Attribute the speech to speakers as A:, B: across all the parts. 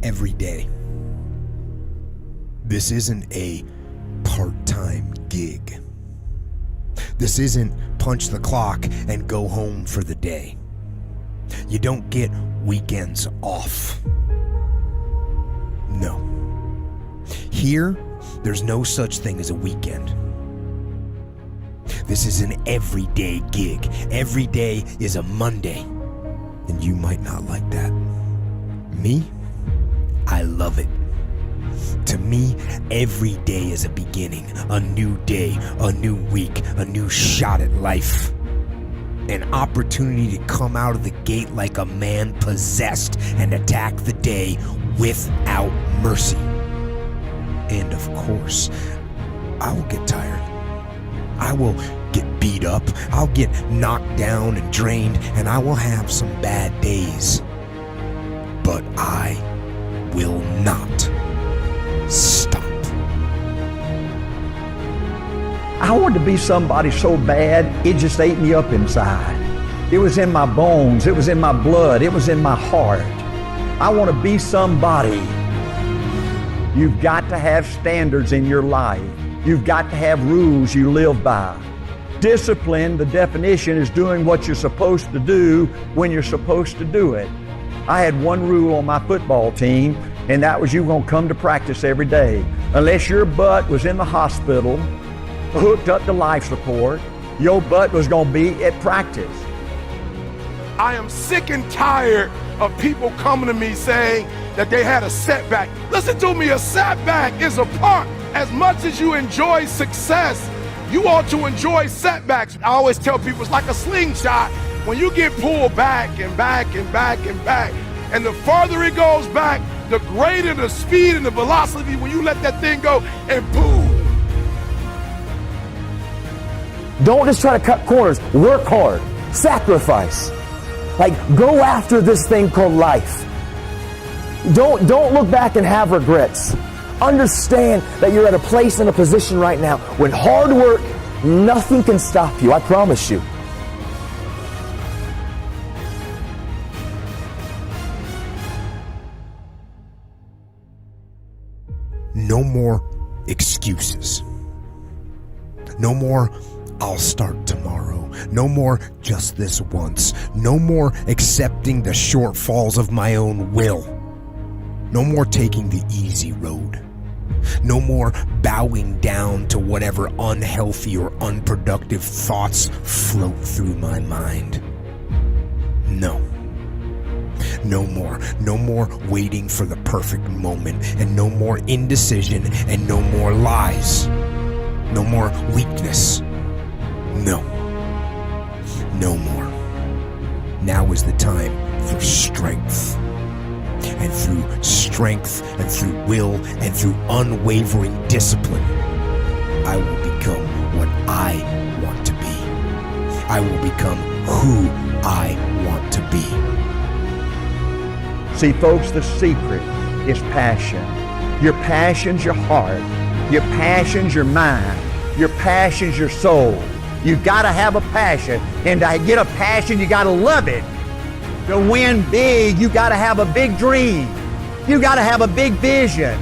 A: every day. This isn't a part-time gig. This isn't punch the clock and go home for the day. You don't get weekends off. No. Here, there's no such thing as a weekend. This is an everyday gig. Every day is a Monday. And you might not like that. Me, I love it. To me, every day is a beginning, a new day, a new week, a new shot at life. An opportunity to come out of the gate like a man possessed and attack the day without mercy. And of course, I will get tired. I will get beat up. I'll get knocked down and drained, and I will have some bad days. But I will not stop.
B: I wanted to be somebody so bad, it just ate me up inside. It was in my bones, it was in my blood, it was in my heart. I want to be somebody. You've got to have standards in your life. You've got to have rules you live by. Discipline, the definition, is doing what you're supposed to do when you're supposed to do it. I had one rule on my football team, and that was you were going to come to practice every day. Unless your butt was in the hospital, hooked up to life support, your butt was going to be at practice.
C: I am sick and tired of people coming to me saying that they had a setback. Listen to me, a setback is a part. As much as you enjoy success, you ought to enjoy setbacks. I always tell people it's like a slingshot. When you get pulled back and back and back and back, and the farther it goes back, the greater the speed and the velocity when you let that thing go, and boom.
D: Don't just try to cut corners. Work hard. Sacrifice. Like, go after this thing called life. Don't look back and have regrets. Understand that you're at a place and a position right now when hard work, nothing can stop you. I promise you.
A: No more excuses. No more I'll start tomorrow. No more just this once. No more accepting the shortfalls of my own will. No more taking the easy road. No more bowing down to whatever unhealthy or unproductive thoughts float through my mind. No. No more. No more waiting for the perfect moment, and no more indecision, and no more lies. No more weakness. No. No more. Now is the time for strength. And through strength, and through will, and through unwavering discipline, I will become what I want to be. I will become who I want to be.
B: See, folks, the secret is passion. Your passion's your heart. Your passion's your mind. Your passion's your soul. You gotta have a passion. And to get a passion, you gotta love it. To win big, you gotta have a big dream. You gotta have a big vision.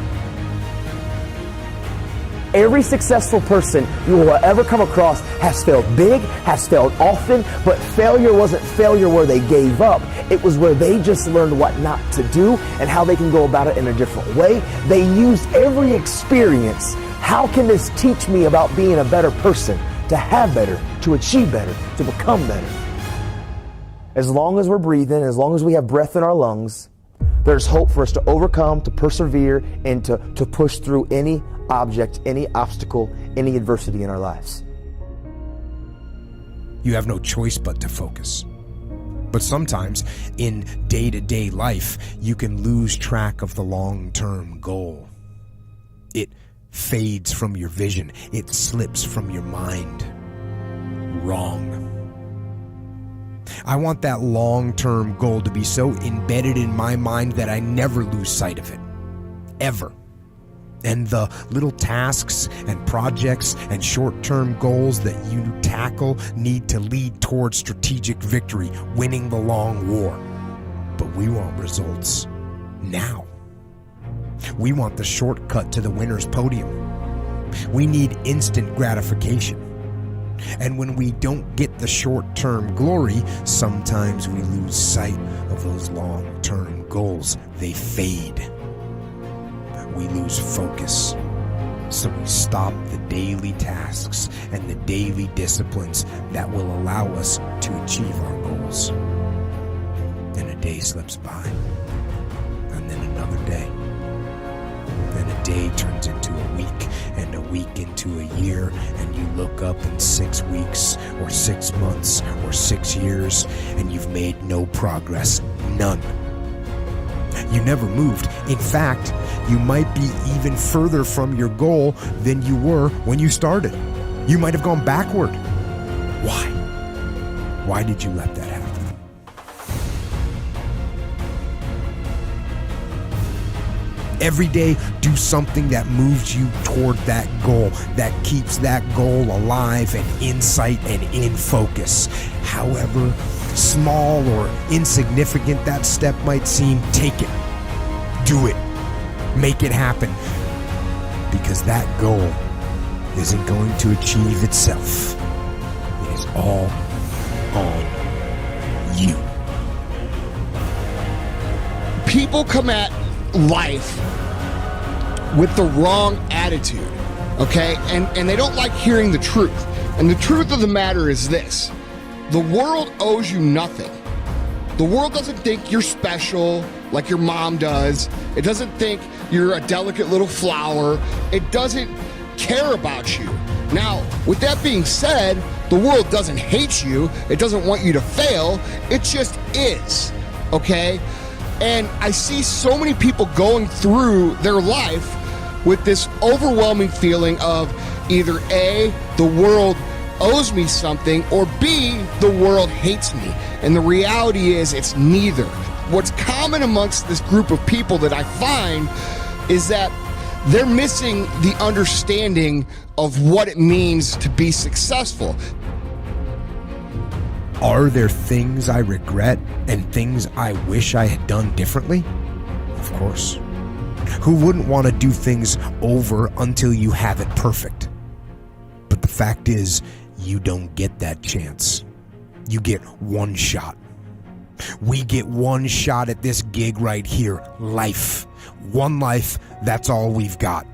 D: Every successful person you will ever come across has failed big, has failed often, but failure wasn't failure where they gave up. It was where they just learned what not to do and how they can go about it in a different way. They used every experience. How can this teach me about being a better person, to have better, to achieve better, to become better? As long as we're breathing, as long as we have breath in our lungs, there's hope for us to overcome, to persevere, and to push through any object, any obstacle, any adversity in our lives.
A: You have no choice but to focus. But sometimes in day-to-day life, you can lose track of the long-term goal. It fades from your vision. It slips from your mind. Wrong. I want that long-term goal to be so embedded in my mind that I never lose sight of it. Ever. And the little tasks and projects and short-term goals that you tackle need to lead towards strategic victory, winning the long war. But we want results now. We want the shortcut to the winner's podium. We need instant gratification. And when we don't get the short-term glory, sometimes we lose sight of those long-term goals. They fade. We lose focus. So we stop the daily tasks and the daily disciplines that will allow us to achieve our goals. And a day slips by, and then another day. Then a day turns into a week, and a week into a year, and you look up in 6 weeks, or 6 months, or 6 years, and you've made no progress. None. You never moved. In fact, you might be even further from your goal than you were when you started. You might have gone backward. Why? Why did you let that happen? Every day, do something that moves you toward that goal, that keeps that goal alive and in sight and in focus. However small or insignificant that step might seem, take it. Do it. Make it happen. Because that goal isn't going to achieve itself. It is all on you.
E: People come at life with the wrong attitude, okay? And they don't like hearing the truth. And the truth of the matter is this. The world owes you nothing. The world doesn't think you're special like your mom does. It doesn't think you're a delicate little flower. It doesn't care about you. Now, with that being said, the world doesn't hate you. It doesn't want you to fail. It just is, okay? And I see so many people going through their life with this overwhelming feeling of either A, the world owes me something, or B, the world hates me. And the reality is it's neither. What's common amongst this group of people that I find is that they're missing the understanding of what it means to be successful.
A: Are there things I regret and things I wish I had done differently? Of course. Who wouldn't want to do things over until you have it perfect? But the fact is, you don't get that chance. You get one shot. We get one shot at this gig right here. Life. One life, that's all we've got.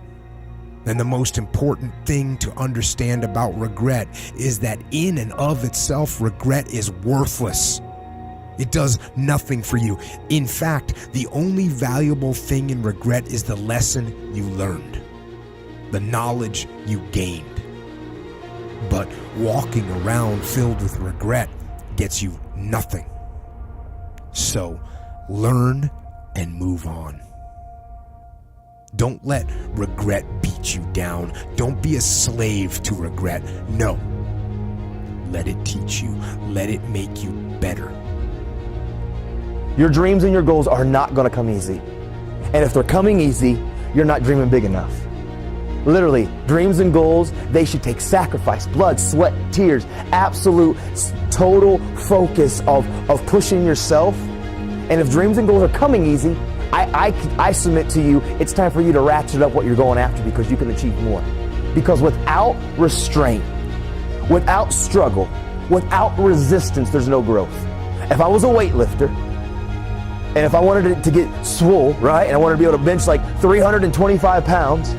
A: And the most important thing to understand about regret is that in and of itself, regret is worthless. It does nothing for you. In fact, the only valuable thing in regret is the lesson you learned, the knowledge you gained. But walking around filled with regret gets you nothing. So learn and move on. Don't let regret beat you down. Don't be a slave to regret. No. Let it teach you. Let it make you better.
D: Your dreams and your goals are not going to come easy. And if they're coming easy, you're not dreaming big enough. Literally, dreams and goals, they should take sacrifice, blood, sweat, tears, absolute, total focus of pushing yourself. And if dreams and goals are coming easy, I submit to you, it's time for you to ratchet up what you're going after because you can achieve more. Because without restraint, without struggle, without resistance, there's no growth. If I was a weightlifter, and if I wanted to get swole, right, and I wanted to be able to bench like 325 pounds,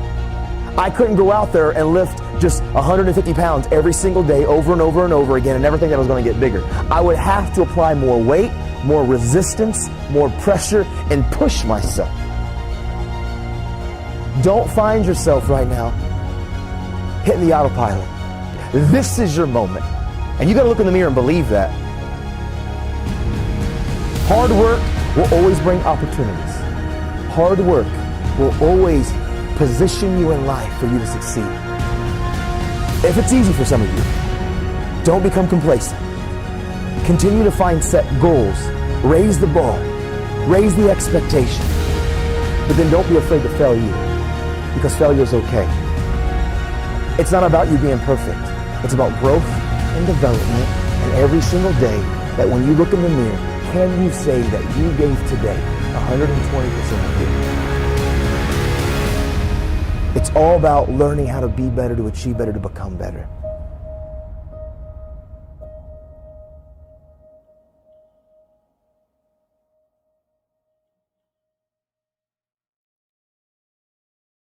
D: I couldn't go out there and lift just 150 pounds every single day over and over and over again and never think that I was going to get bigger. I would have to apply more weight, more resistance, more pressure, and push myself. Don't find yourself right now hitting the autopilot. This is your moment. And you got to look in the mirror and believe that. Hard work will always bring opportunities. Hard work will always position you in life for you to succeed. If it's easy for some of you, don't become complacent. Continue to find set goals. Raise the bar. Raise the expectation. But then don't be afraid to fail you, because failure is okay. It's not about you being perfect. It's about growth and development. And every single day that when you look in the mirror, can you say that you gave today 120% of you? It's all about learning how to be better, to achieve better, to become better.